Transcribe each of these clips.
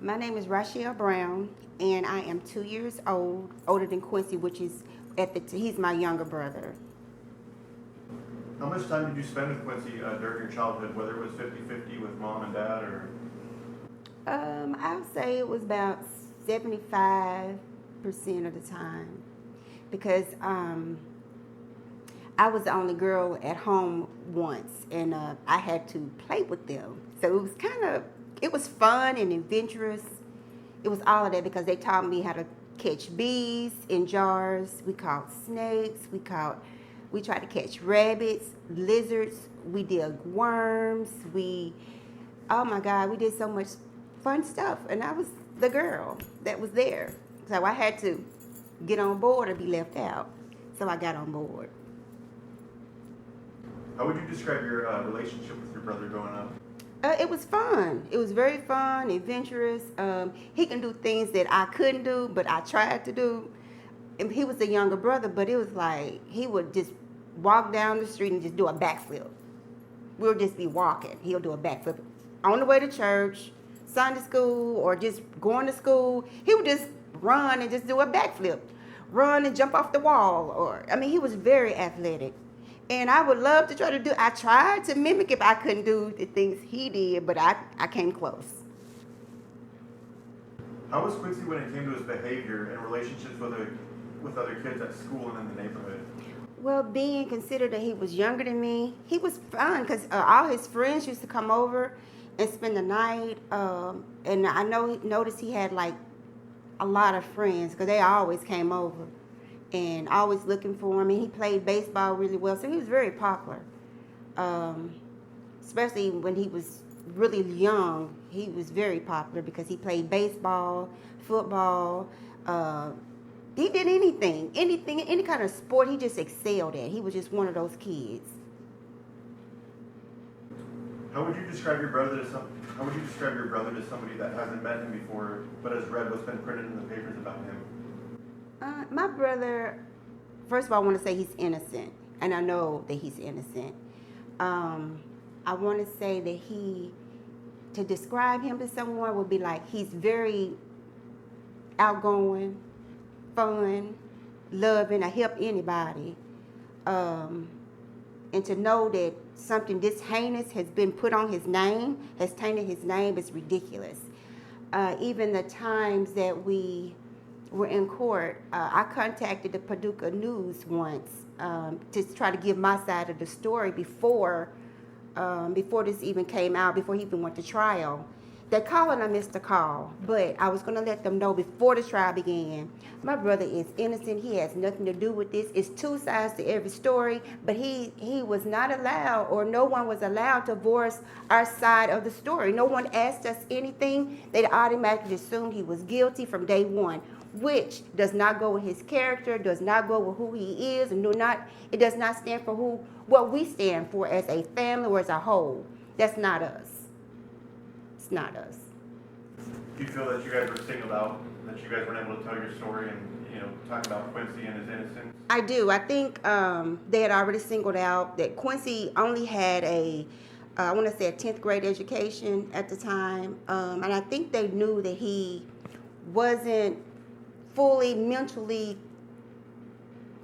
My name is Raschelle Brown, and I am 2 years old, older than Quincy, which is he's my younger brother. How much time did you spend with Quincy during your childhood, whether it was 50-50 with mom and dad, or? I would say it was about 75% of the time, because I was the only girl at home once, and I had to play with them. So it was fun and adventurous. It was all of that because they taught me how to catch bees in jars. We caught snakes. We tried to catch rabbits, lizards. We did worms. Oh my God, we did so much fun stuff. And I was the girl that was there. So I had to get on board or be left out. So I got on board. How would you describe your relationship with your brother growing up? It was fun. It was very fun, adventurous. He can do things that I couldn't do, but I tried to do. And he was the younger brother, but it was like he would just walk down the street and just do a backflip. We'll just be walking. He'll do a backflip on the way to church, Sunday school, or just going to school. He would just run and just do a backflip, run and jump off the wall. He was very athletic. And I would love to try to do, I tried to mimic if I couldn't do the things he did, but I came close. How was Quincy when it came to his behavior and relationships with other kids at school and in the neighborhood? Well, being considered that he was younger than me, he was fun because all his friends used to come over and spend the night. And I noticed he had like a lot of friends because they always came over and always looking for him. And he played baseball really well, so he was very popular. Especially when he was really young, he was very popular because he played baseball, football. He did anything, any kind of sport. He just excelled at. He was just one of those kids. How would you describe your brother to somebody that hasn't met him before, but has read what's been printed in the papers about him? My brother, first of all, I want to say he's innocent, and I know that he's innocent. I want to say that to describe him to someone would be like he's very outgoing, fun, loving, I help anybody. And to know that something this heinous has been put on his name, has tainted his name, is ridiculous. Even the times that we were in court, I contacted the Paducah News once to try to give my side of the story before this even came out, before he even went to trial. They called and I missed the call, but I was going to let them know before the trial began. My brother is innocent. He has nothing to do with this. It's two sides to every story, but he was not allowed, or no one was allowed to voice our side of the story. No one asked us anything. They automatically assumed he was guilty from day one, which does not go with his character, does not go with who he is, and it does not stand for what we stand for as a family or as a whole. That's not us. It's not us. Do you feel that you guys were singled out, that you guys weren't able to tell your story and, talk about Quincy and his innocence? I do. I think they had already singled out that Quincy only had a 10th grade education at the time. And I think they knew that he wasn't fully mentally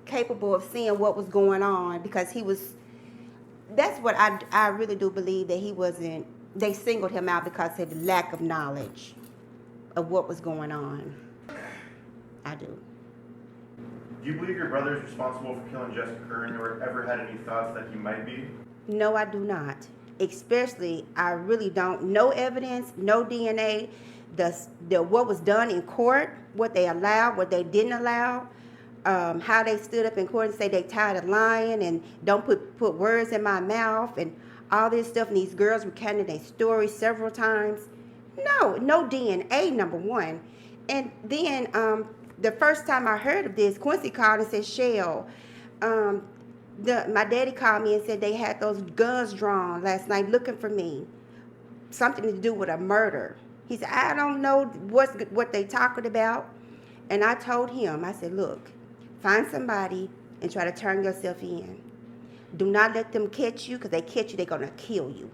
capable of seeing what was going on, because that's what I really do believe, that they singled him out because of the lack of knowledge of what was going on. I do. Do you believe your brother is responsible for killing Jessica Curran, or ever had any thoughts that he might be? No, I do not. Especially, I really don't. No evidence, no DNA. What was done in court, what they allowed, what they didn't allow, how they stood up in court and say they tired of lying and don't put words in my mouth and all this stuff. And these girls recounted their story several times. No DNA, number one. And then the first time I heard of this, Quincy called and said, Shell, my daddy called me and said they had those guns drawn last night looking for me. Something to do with a murder. He said, I don't know what they talking about. And I told him, I said, look, find somebody and try to turn yourself in. Do not let them catch you, because they catch you, they're going to kill you.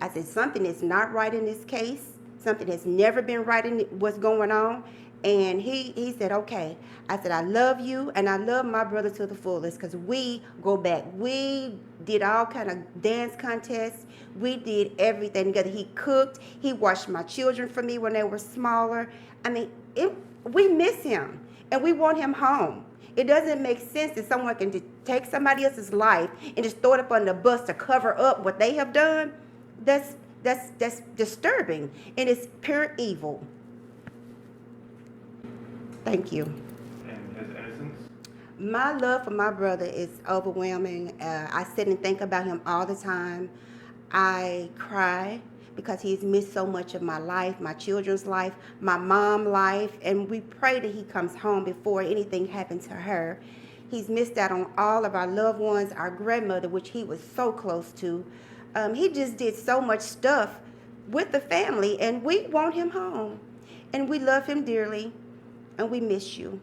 I said, something is not right in this case. something has never been right in what's going on. And he said, okay. I said, I love you, and I love my brother to the fullest, because we go back. We did all kind of dance contests. We did everything together. He cooked. He watched my children for me when they were smaller. I mean, we miss him, and we want him home. It doesn't make sense that someone can just take somebody else's life and just throw it up on the bus to cover up what they have done. That's disturbing, and it's pure evil. Thank you. And his innocence? My love for my brother is overwhelming. I sit and think about him all the time. I cry because he's missed so much of my life, my children's life, my mom's life, and we pray that he comes home before anything happens to her. He's missed out on all of our loved ones, our grandmother, which he was so close to. He just did so much stuff with the family, and we want him home. And we love him dearly, and we miss you.